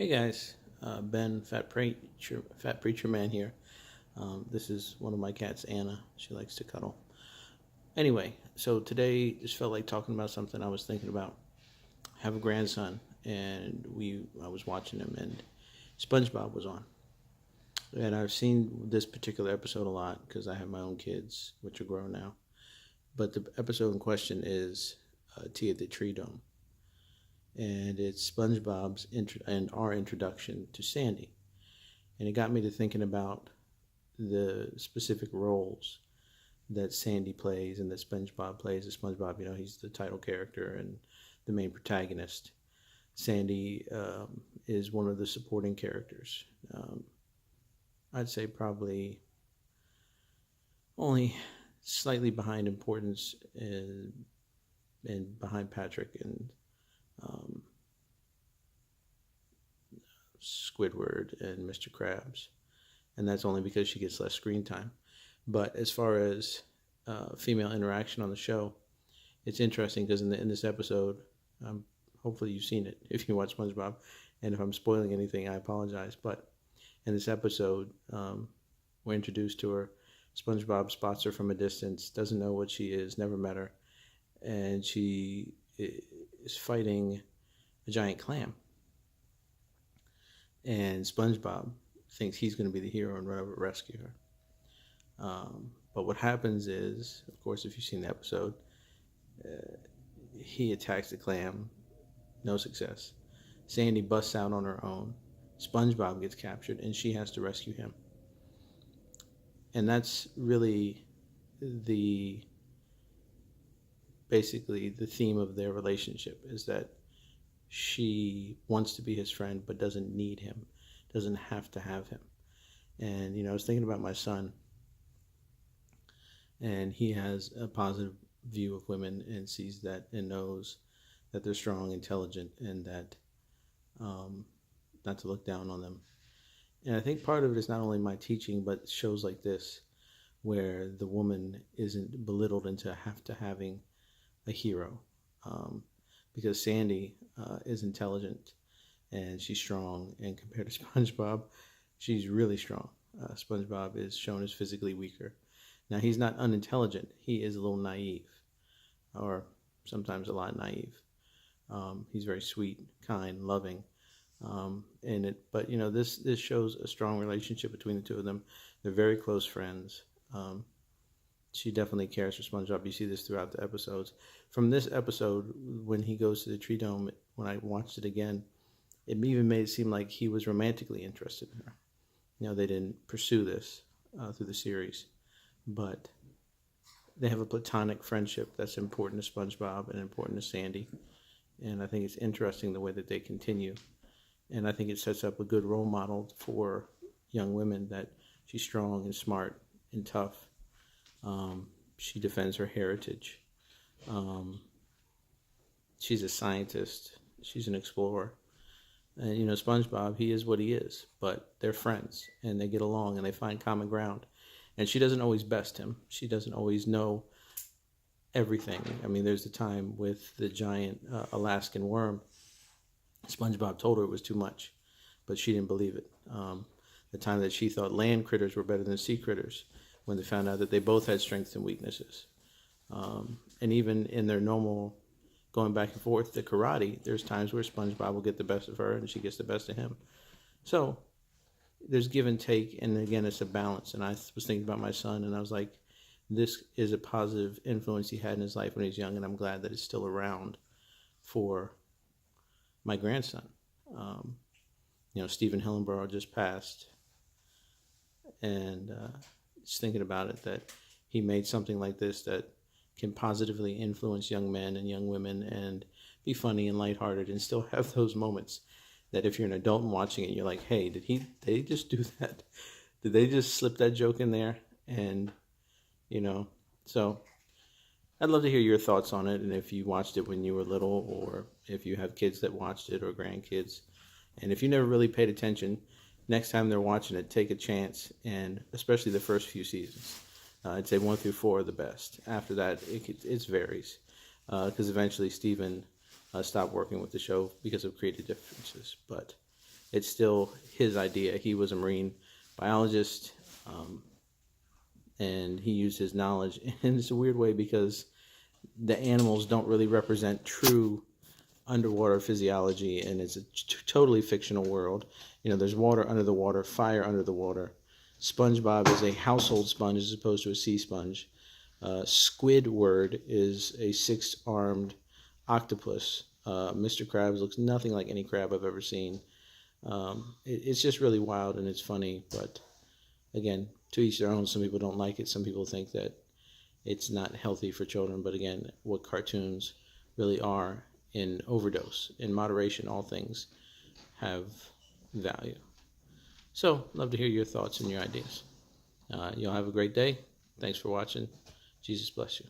Hey guys, Ben, Fat Preacher Man here. This is one of my cats, Anna. She likes to cuddle. Anyway, so today just felt like talking about something I was thinking about. I have a grandson, and I was watching him, and SpongeBob was on, and I've seen this particular episode a lot because I have my own kids, which are grown now. But the episode in question is Tea at the Tree Dome, and it's SpongeBob's and our introduction to Sandy. And it got me to thinking about the specific roles that Sandy plays and that SpongeBob plays. SpongeBob, he's the title character and the main protagonist. Sandy is one of the supporting characters. I'd say probably only slightly behind importance and behind Patrick and Squidward and Mr. Krabs, and that's only because she gets less screen time. But as far as female interaction on the show, it's interesting because in this episode, hopefully you've seen it if you watch SpongeBob, and if I'm spoiling anything, I apologize. But in this episode, we're introduced to her. SpongeBob spots her from a distance, doesn't know what she is, never met her, and she is fighting a giant clam. And SpongeBob thinks he's going to be the hero and run over to rescue her. But what happens is, of course, if you've seen the episode, he attacks the clam, no success. Sandy busts out on her own. SpongeBob gets captured, and she has to rescue him. And that's really basically the theme of their relationship, is that she wants to be his friend but doesn't need him, doesn't have to have him. And I was thinking about my son, and he has a positive view of women and sees that and knows that they're strong, intelligent, and that not to look down on them. And I think part of it is not only my teaching, but shows like this, where the woman isn't belittled into having a hero. Because Sandy is intelligent and she's strong, and compared to SpongeBob, she's really strong. SpongeBob is shown as physically weaker. Now, he's not unintelligent. He is a little naive, or sometimes a lot naive. He's very sweet, kind, loving. But this shows a strong relationship between the two of them. They're very close friends. She definitely cares for SpongeBob. You see this throughout the episodes. From this episode, when he goes to the tree dome, when I watched it again, it even made it seem like he was romantically interested in her. They didn't pursue this through the series, but they have a platonic friendship that's important to SpongeBob and important to Sandy. And I think it's interesting the way that they continue. And I think it sets up a good role model for young women, that she's strong and smart and tough. She defends her heritage. She's a scientist. She's an explorer. And, SpongeBob, he is what he is. But they're friends, and they get along, and they find common ground. And she doesn't always best him. She doesn't always know everything. I mean, there's the time with the giant Alaskan worm. SpongeBob told her it was too much, but she didn't believe it. The time that she thought land critters were better than sea critters, when they found out that they both had strengths and weaknesses. And even in their normal going back and forth to karate, there's times where SpongeBob will get the best of her and she gets the best of him. So there's give and take, and again, it's a balance. And I was thinking about my son, and I was like, this is a positive influence he had in his life when he was young, and I'm glad that it's still around for my grandson. Stephen Hillenburg just passed, and just thinking about it, that he made something like this that can positively influence young men and young women and be funny and lighthearted and still have those moments that if you're an adult and watching it, you're like, hey, did they just do that? Did they just slip that joke in there? And, so I'd love to hear your thoughts on it, and if you watched it when you were little, or if you have kids that watched it, or grandkids. And if you never really paid attention, next time they're watching it, take a chance, and especially the first few seasons. I'd say 1 through 4 are the best. After that, it varies, because eventually Stephen stopped working with the show because of creative differences. But it's still his idea. He was a marine biologist, and he used his knowledge. And it's a weird way because the animals don't really represent true underwater physiology, and it's a totally fictional world. There's water under the water, fire under the water. Spongebob is a household sponge as opposed to a sea sponge. Squidward is a six-armed octopus. Mr. Krabs looks nothing like any crab I've ever seen. It's just really wild and it's funny, but again, to each their own. Some people don't like it. Some people think that it's not healthy for children. But again, what cartoons really are, in overdose, in moderation, all things have value. So, love to hear your thoughts and your ideas. You'll have a great day. Thanks for watching. Jesus bless you.